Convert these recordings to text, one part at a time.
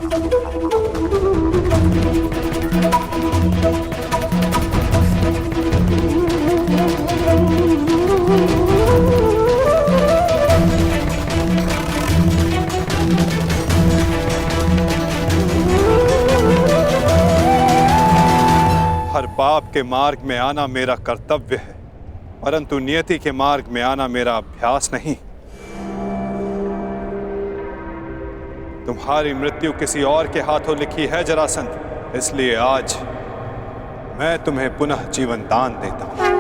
हर पाप के मार्ग में आना मेरा कर्तव्य है, परंतु नियति के मार्ग में आना मेरा अभ्यास नहीं। तुम्हारी मृत्यु किसी और के हाथों लिखी है जरासंध, इसलिए आज मैं तुम्हें पुनः जीवन दान देता हूं।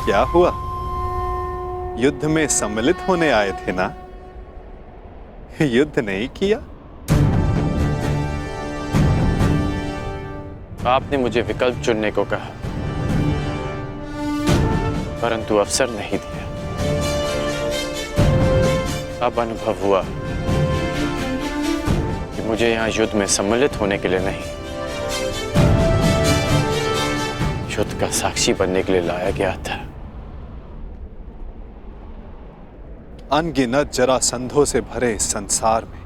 क्या हुआ? युद्ध में सम्मिलित होने आए थे ना? युद्ध नहीं किया? आपने मुझे विकल्प चुनने को कहा, परंतु अवसर नहीं दिया। अब अनुभव हुआ कि मुझे यहां युद्ध में सम्मिलित होने के लिए नहीं, युद्ध का साक्षी बनने के लिए लाया गया था। अनगिनत जरासंधों से भरे इस संसार में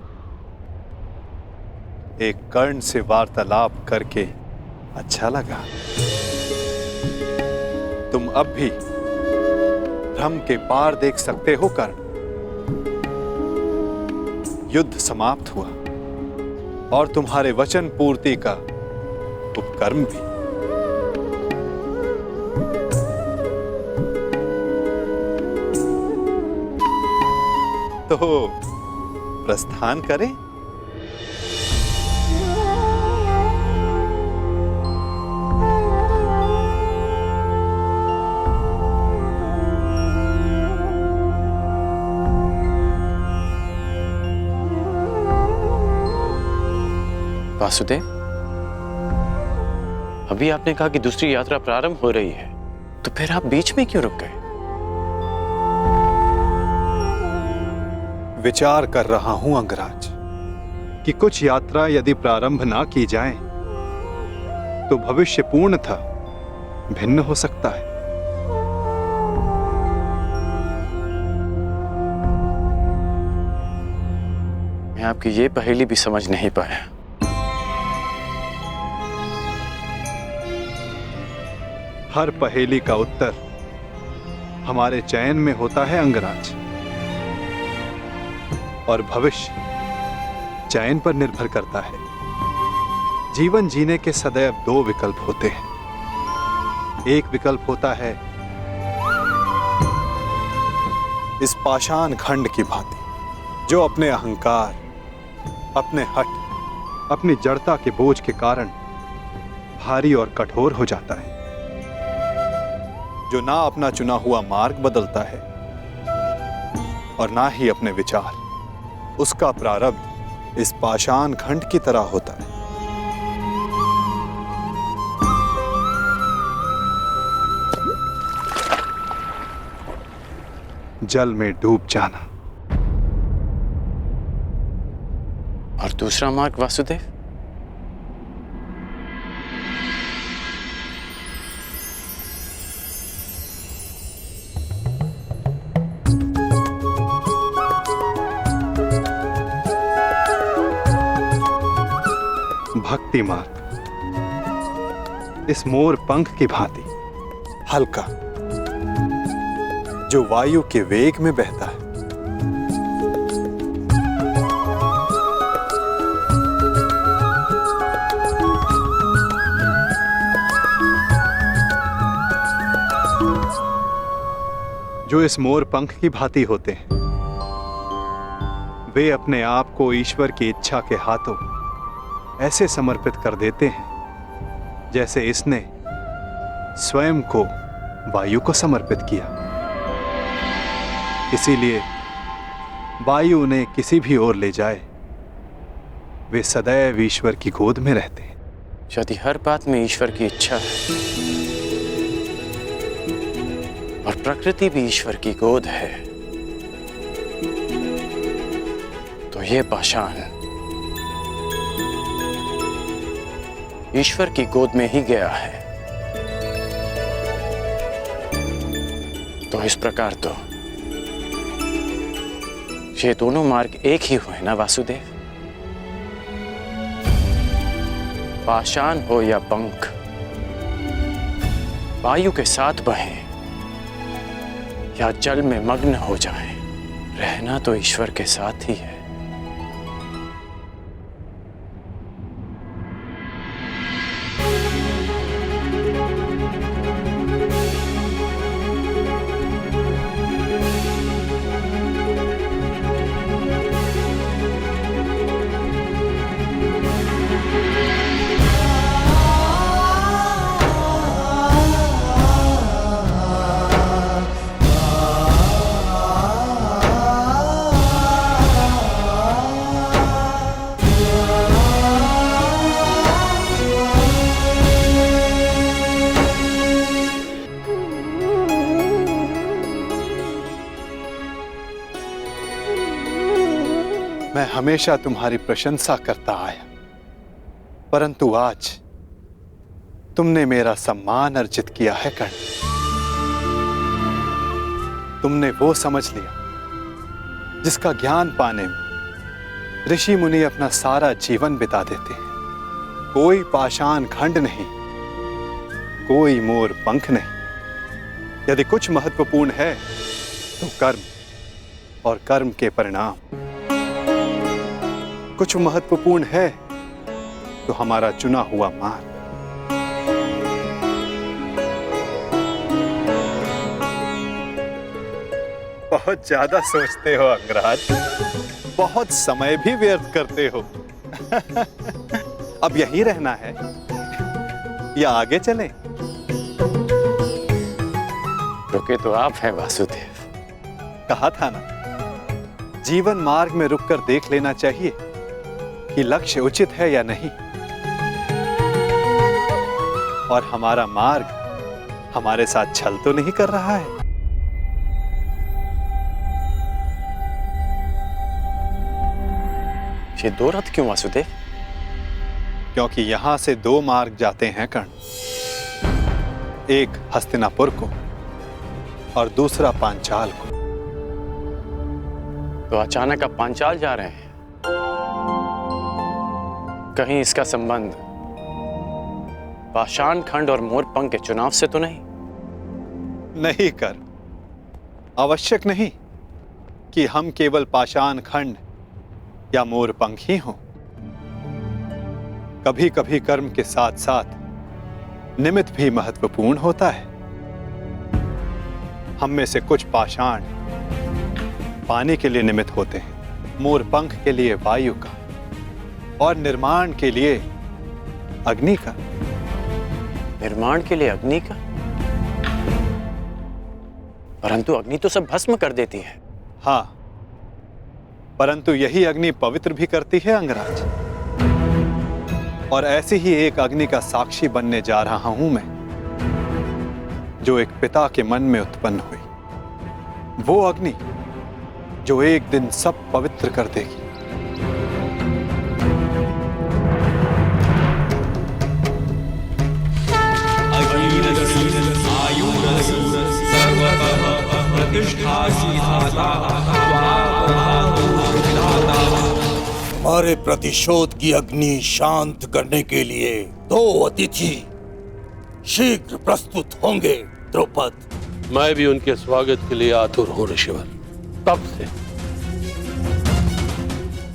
एक कर्ण से वार्तालाप करके अच्छा लगा। तुम अब भी भ्रम के पार देख सकते हो कर्ण। युद्ध समाप्त हुआ और तुम्हारे वचन पूर्ति का उपकर्म भी। तो प्रस्थान करें? वासुदेव, अभी आपने कहा कि दूसरी यात्रा प्रारंभ हो रही है, तो फिर आप बीच में क्यों रुक गए? विचार कर रहा हूं अंगराज कि कुछ यात्रा यदि प्रारंभ ना की जाए तो भविष्य पूर्णतः भिन्न हो सकता है। मैं आपकी ये पहेली भी समझ नहीं पाया। हर पहेली का उत्तर हमारे चयन में होता है अंगराज, और भविष्य चयन पर निर्भर करता है। जीवन जीने के सदैव दो विकल्प होते हैं। एक विकल्प होता है इस पाषाण खंड की भांति, जो अपने अहंकार, अपने हठ, अपनी जड़ता के बोझ के कारण भारी और कठोर हो जाता है, जो ना अपना चुना हुआ मार्ग बदलता है और ना ही अपने विचार। उसका प्रारब्ध इस पाषाण खंड की तरह होता है। जल में डूब जाना। और दूसरा मार्ग वासुदेव? भक्ति मार्ग, इस मोर पंख की भांति हल्का, जो वायु के वेग में बहता है। जो इस मोर पंख की भांति होते हैं, वे अपने आप को ईश्वर की इच्छा के हाथों ऐसे समर्पित कर देते हैं जैसे इसने स्वयं को वायु को समर्पित किया। इसीलिए वायु उन्हें किसी भी ओर ले जाए, वे सदैव ईश्वर की गोद में रहते हैं। यदि हर बात में ईश्वर की इच्छा है और प्रकृति भी ईश्वर की गोद है, तो ये पाषाण ईश्वर की गोद में ही गया है। तो इस प्रकार तो ये दोनों मार्ग एक ही हुए ना वासुदेव? पाषाण हो या पंख, वायु के साथ बहें या जल में मग्न हो जाएं, रहना तो ईश्वर के साथ ही है। मैं हमेशा तुम्हारी प्रशंसा करता आया, परंतु आज तुमने मेरा सम्मान अर्जित किया है कर्ण। तुमने वो समझ लिया जिसका ज्ञान पाने में ऋषि मुनि अपना सारा जीवन बिता देते हैं। कोई पाषाण खंड नहीं, कोई मोर पंख नहीं। यदि कुछ महत्वपूर्ण है तो कर्म और कर्म के परिणाम। कुछ महत्वपूर्ण है तो हमारा चुना हुआ मार्ग। बहुत ज्यादा सोचते हो अंगराज, बहुत समय भी व्यर्थ करते हो। अब यहीं रहना है या आगे चलें? रुके तो आप हैं वासुदेव। कहा था ना, जीवन मार्ग में रुककर देख लेना चाहिए कि लक्ष्य उचित है या नहीं। और हमारा मार्ग हमारे साथ छल तो नहीं कर रहा है। ये दो रथ क्यों वासुदेव? क्योंकि यहां से दो मार्ग जाते हैं कर्ण, एक हस्तिनापुर को और दूसरा पांचाल को। तो अचानक आप पांचाल जा रहे हैं? कहीं इसका संबंध पाषाण खंड और मोरपंख के चुनाव से तो नहीं? नहीं कर, आवश्यक नहीं कि हम केवल पाषाण खंड या मोरपंख ही हों। कभी कभी कर्म के साथ साथ निमित्त भी महत्वपूर्ण होता है। हम में से कुछ पाषाण पानी के लिए निमित्त होते हैं, मोरपंख के लिए वायु का, और निर्माण के लिए अग्नि का। निर्माण के लिए अग्नि का? परंतु अग्नि तो सब भस्म कर देती है। हाँ, परंतु यही अग्नि पवित्र भी करती है अंगराज। और ऐसी ही एक अग्नि का साक्षी बनने जा रहा हूं मैं, जो एक पिता के मन में उत्पन्न हुई। वो अग्नि जो एक दिन सब पवित्र कर देगी। हमारे प्रतिशोध की अग्नि शांत करने के लिए दो अतिथि शीघ्र प्रस्तुत होंगे द्रौपद। मैं भी उनके स्वागत के लिए आतुर हूं ऋषिवर। तब से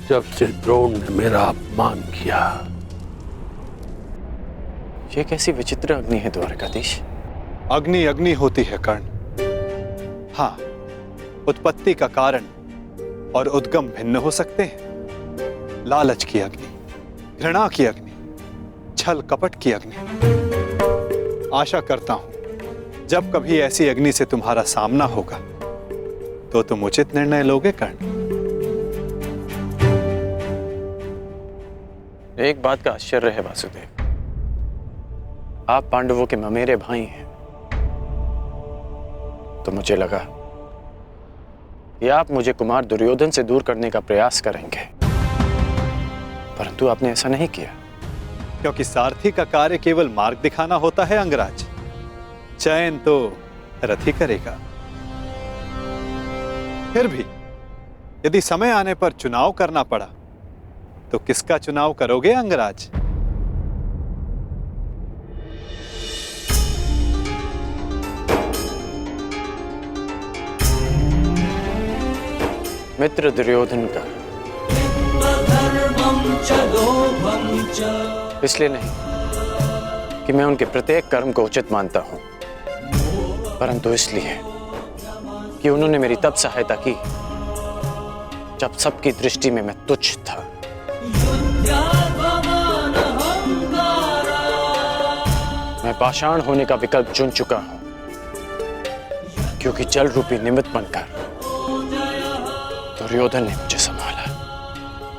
जब से द्रोण ने मेरा अपमान किया। ये कैसी विचित्र अग्नि है द्वारकाधीश? अग्नि अग्नि होती है कर्ण। हाँ, उत्पत्ति का कारण और उद्गम भिन्न हो सकते हैं। लालच की अग्नि, घृणा की अग्नि, छल कपट की अग्नि। आशा करता हूं जब कभी ऐसी अग्नि से तुम्हारा सामना होगा तो तुम उचित निर्णय लोगे कर्ण। एक बात का आश्चर्य है वासुदेव, आप पांडवों के ममेरे भाई हैं, तो मुझे लगा कि आप मुझे कुमार दुर्योधन से दूर करने का प्रयास करेंगे, परंतु आपने ऐसा नहीं किया। क्योंकि सारथी का कार्य केवल मार्ग दिखाना होता है अंगराज, चयन तो रथ ही करेगा। फिर भी यदि समय आने पर चुनाव करना पड़ा तो किसका चुनाव करोगे अंगराज? मित्र दुर्योधन का। इसलिए नहीं कि मैं उनके प्रत्येक कर्म को उचित मानता हूं, परंतु इसलिए कि उन्होंने मेरी तब सहायता की जब सबकी दृष्टि में मैं तुच्छ था। मैं पाषाण होने का विकल्प चुन चुका हूं, क्योंकि जल रूपी निमित्त बनकर दुर्योधन ने मुझे संभाला।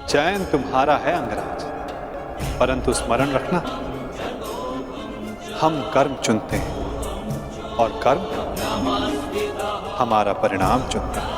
चयन तुम्हारा है अंगराज, परंतु स्मरण रखना, हम कर्म चुनते हैं और कर्म हमारा परिणाम चुनता है।